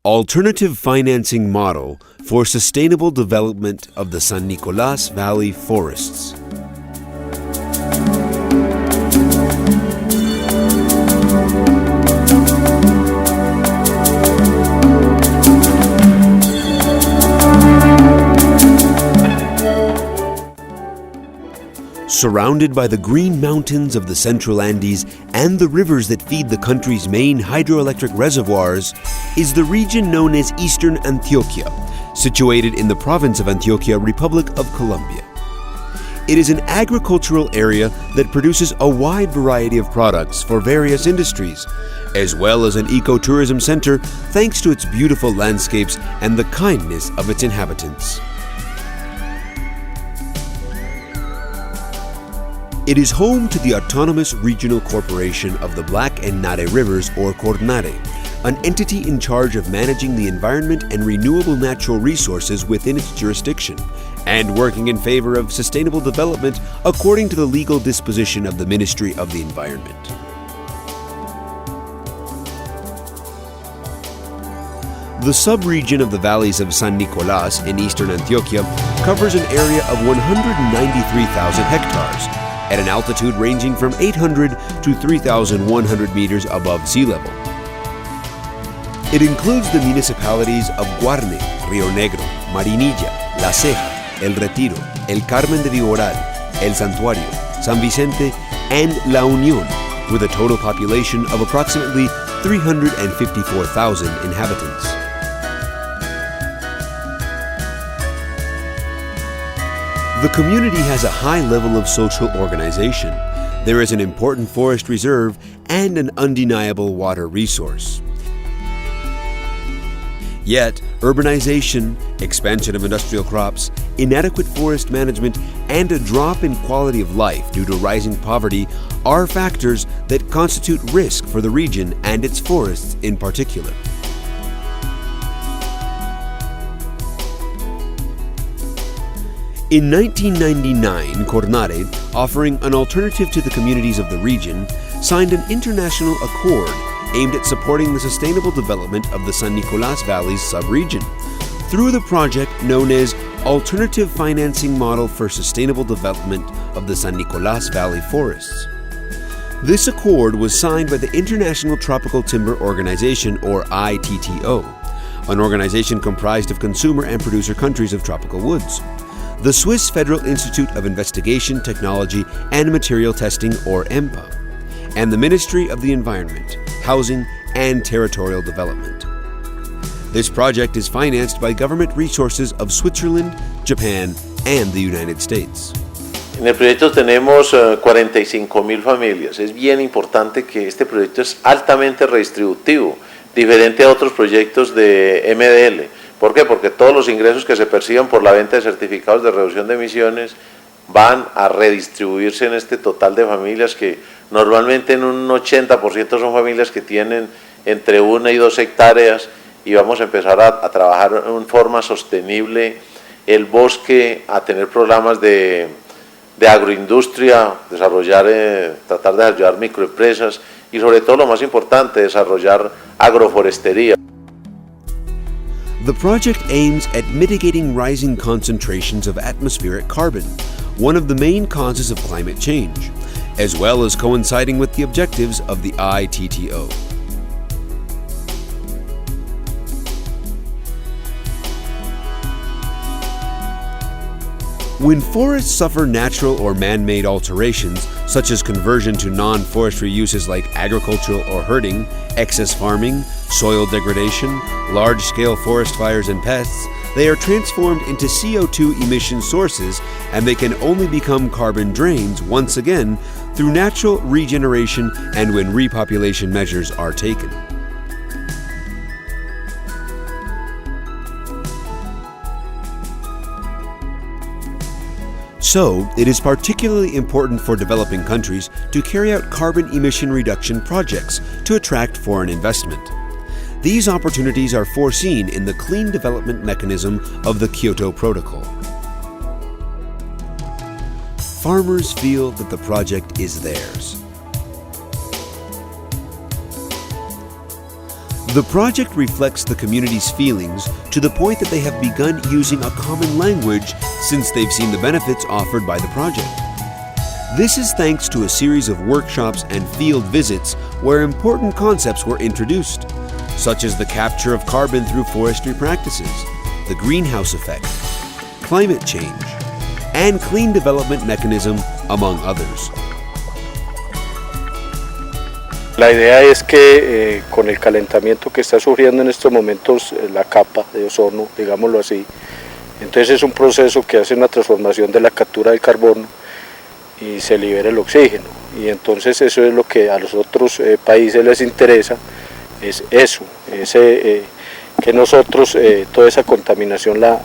Alternative Financing Model for Sustainable Development of the San Nicolas Valley Forests. Surrounded by the green mountains of the Central Andes and the rivers that feed the country's main hydroelectric reservoirs is the region known as Eastern Antioquia, situated in the province of Antioquia, Republic of Colombia. It is an agricultural area that produces a wide variety of products for various industries, as well as an ecotourism center thanks to its beautiful landscapes and the kindness of its inhabitants. It is home to the Autonomous Regional Corporation of the Black and Nare Rivers, or CORNARE, an entity in charge of managing the environment and renewable natural resources within its jurisdiction, and working in favor of sustainable development according to the legal disposition of the Ministry of the Environment. The sub-region of the valleys of San Nicolas in eastern Antioquia covers an area of 193,000 hectares, at an altitude ranging from 800 to 3,100 meters above sea level. It includes the municipalities of Guarne, Río Negro, Marinilla, La Ceja, El Retiro, El Carmen de Viboral, El Santuario, San Vicente, and La Unión, with a total population of approximately 354,000 inhabitants. The community has a high level of social organization. There is an important forest reserve and an undeniable water resource. Yet, urbanization, expansion of industrial crops, inadequate forest management, and a drop in quality of life due to rising poverty are factors that constitute risk for the region and its forests in particular. In 1999, CORNARE, offering an alternative to the communities of the region, signed an international accord aimed at supporting the sustainable development of the San Nicolas Valley's sub-region through the project known as Alternative Financing Model for Sustainable Development of the San Nicolas Valley Forests. This accord was signed by the International Tropical Timber Organization, or ITTO, an organization comprised of consumer and producer countries of tropical woods, the Swiss Federal Institute of Investigation, Technology, and Material Testing, or EMPA, and the Ministry of the Environment, Housing, and Territorial Development. This project is financed by government resources of Switzerland, Japan, and the United States. En el proyecto tenemos 45,000 familias. Es bien importante que este proyecto es altamente redistributivo, diferente a otros proyectos de MDL. ¿Por qué? Porque todos los ingresos que se perciban por la venta de certificados de reducción de emisiones van a redistribuirse en este total de familias que normalmente en un 80% son familias que tienen entre 1 y 2 hectáreas y vamos a empezar a trabajar en forma sostenible el bosque, a tener programas de agroindustria, tratar de ayudar microempresas y sobre todo lo más importante, desarrollar agroforestería. The project aims at mitigating rising concentrations of atmospheric carbon, one of the main causes of climate change, as well as coinciding with the objectives of the ITTO. When forests suffer natural or man-made alterations, such as conversion to non-forestry uses like agricultural or herding, excess farming, soil degradation, large-scale forest fires and pests, they are transformed into CO2 emission sources, and they can only become carbon drains once again through natural regeneration and when repopulation measures are taken. So, it is particularly important for developing countries to carry out carbon emission reduction projects to attract foreign investment. These opportunities are foreseen in the Clean Development Mechanism of the Kyoto Protocol. Farmers feel that the project is theirs. The project reflects the community's feelings to the point that they have begun using a common language since they've seen the benefits offered by the project. This is thanks to a series of workshops and field visits where important concepts were introduced, such as the capture of carbon through forestry practices, the greenhouse effect, climate change, and clean development mechanism, among others. La idea es que con el calentamiento que está sufriendo en estos momentos la capa de ozono, digámoslo así, entonces es un proceso que hace una transformación de la captura del carbono y se libera el oxígeno, y entonces eso es lo que a los otros países les interesa, es eso, que nosotros toda esa contaminación la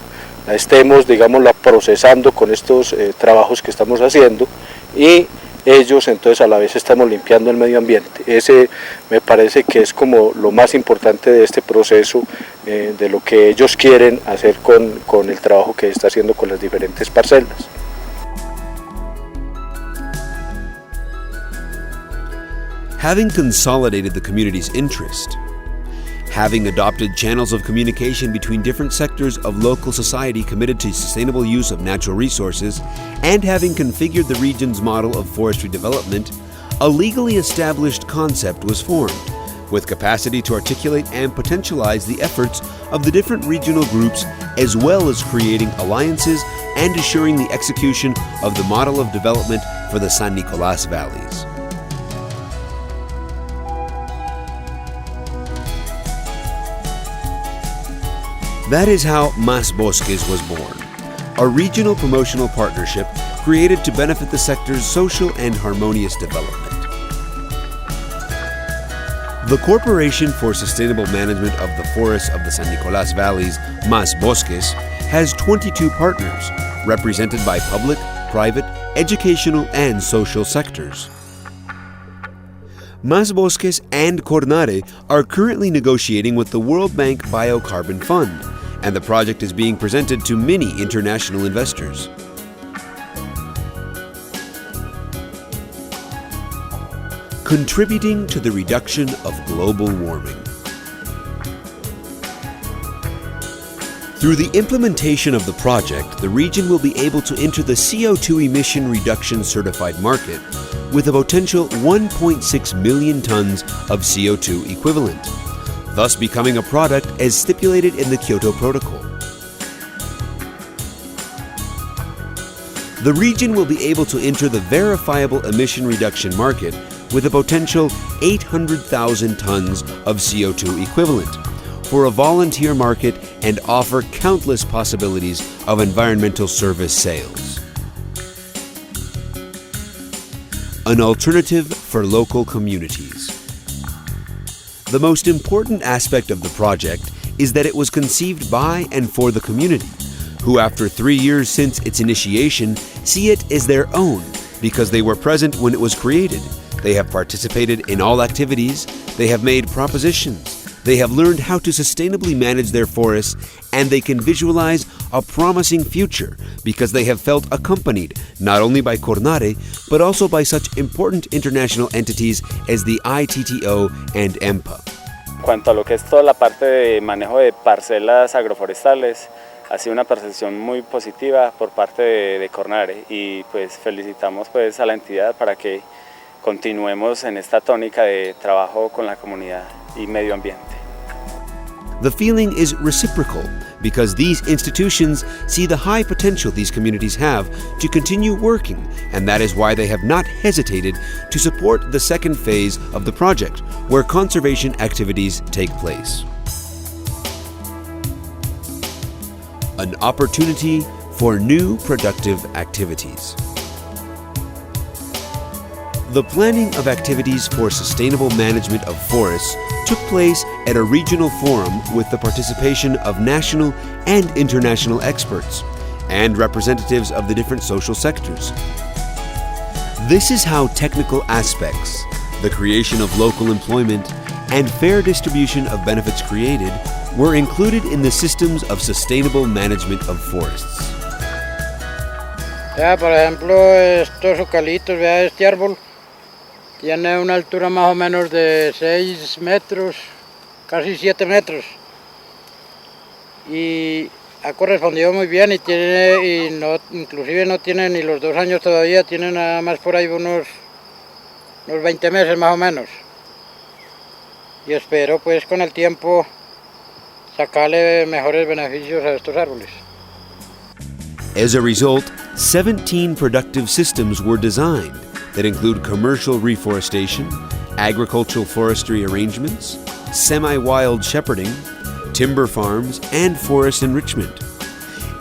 estemos, digámosla, procesando con estos trabajos que estamos haciendo, y ellos entonces a la vez estamos limpiando el medio ambiente. Ese me parece que es como lo más importante de este proceso, de lo que ellos quieren hacer con el trabajo que está haciendo con las diferentes parcelas. Having consolidated the community's interest, having adopted channels of communication between different sectors of local society committed to sustainable use of natural resources, and having configured the region's model of forestry development, a legally established concept was formed, with capacity to articulate and potentialize the efforts of the different regional groups, as well as creating alliances and assuring the execution of the model of development for the San Nicolás valleys. That is how Más Bosques was born, a regional promotional partnership created to benefit the sector's social and harmonious development. The Corporation for Sustainable Management of the Forests of the San Nicolás Valleys, Más Bosques, has 22 partners, represented by public, private, educational, and social sectors. Más Bosques and Cornare are currently negotiating with the World Bank Biocarbon Fund, and the project is being presented to many international investors. Contributing to the reduction of global warming. Through the implementation of the project, the region will be able to enter the CO2 emission reduction certified market with a potential 1.6 million tons of CO2 equivalent, thus becoming a product as stipulated in the Kyoto Protocol. The region will be able to enter the verifiable emission reduction market with a potential 800,000 tons of CO2 equivalent for a volunteer market and offer countless possibilities of environmental service sales. An alternative for local communities. The most important aspect of the project is that it was conceived by and for the community, who after 3 years since its initiation see it as their own because they were present when it was created. They have participated in all activities, they have made propositions, they have learned how to sustainably manage their forests, and they can visualize a promising future because they have felt accompanied not only by Cornare, but also by such important international entities as the ITTO and EMPA. En cuanto a lo que es toda la parte de manejo de parcelas agroforestales, ha sido una percepción muy positiva por parte de Cornare, y pues felicitamos pues a la entidad para que continuemos en esta tónica de trabajo con la comunidad y medio ambiente. The feeling is reciprocal because these institutions see the high potential these communities have to continue working, and that is why they have not hesitated to support the second phase of the project, where conservation activities take place. An opportunity for new productive activities. The planning of activities for sustainable management of forests took place at a regional forum with the participation of national and international experts and representatives of the different social sectors. This is how technical aspects, the creation of local employment, and fair distribution of benefits created were included in the systems of sustainable management of forests. Ya, por ejemplo, estos eucaliptos, vea este árbol. Tiene una altura más o menos de 6 metros, casi 7 metros. Y ha correspondido muy bien inclusive no tiene ni los 2 años todavía, tiene nada más por ahí unos 20 meses más o menos. Y espero pues con el tiempo sacarle mejores beneficios a estos árboles. As a result, 17 productive systems were designed that include commercial reforestation, agricultural forestry arrangements, semi-wild shepherding, timber farms, and forest enrichment.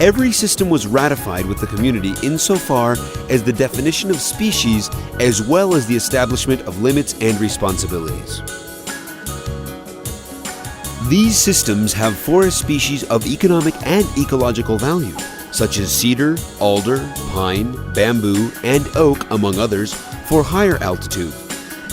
Every system was ratified with the community insofar as the definition of species as well as the establishment of limits and responsibilities. These systems have forest species of economic and ecological value, such as cedar, alder, pine, bamboo, and oak, among others, for higher altitude,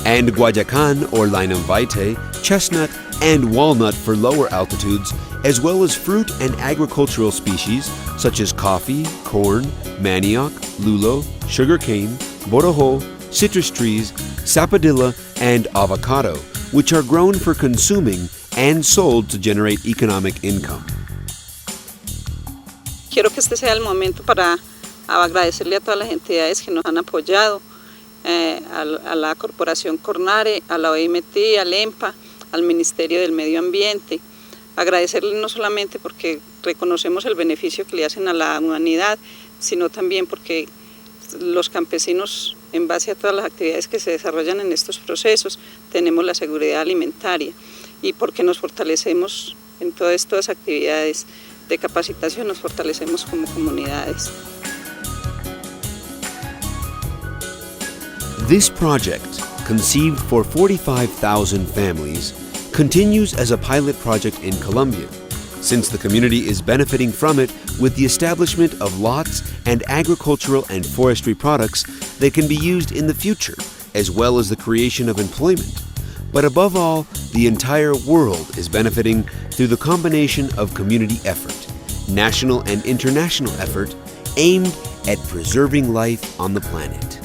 and guayacan or linum vitae, chestnut, and walnut for lower altitudes, as well as fruit and agricultural species such as coffee, corn, manioc, lulo, sugarcane, borojo, citrus trees, sapodilla, and avocado, which are grown for consuming and sold to generate economic income. Quiero que este sea el momento para agradecerle a todas las entidades que nos han apoyado, a la Corporación Cornare, a la OIMT, al EMPA, al Ministerio del Medio Ambiente. Agradecerle no solamente porque reconocemos el beneficio que le hacen a la humanidad, sino también porque los campesinos, en base a todas las actividades que se desarrollan en estos procesos, tenemos la seguridad alimentaria y porque nos fortalecemos en todas estas actividades de capacitación, nos fortalecemos como comunidades. This project, conceived for 45,000 families, continues as a pilot project in Colombia, since the community is benefiting from it with the establishment of lots and agricultural and forestry products that can be used in the future, as well as the creation of employment. But above all, the entire world is benefiting through the combination of community effort, national and international effort, aimed at preserving life on the planet.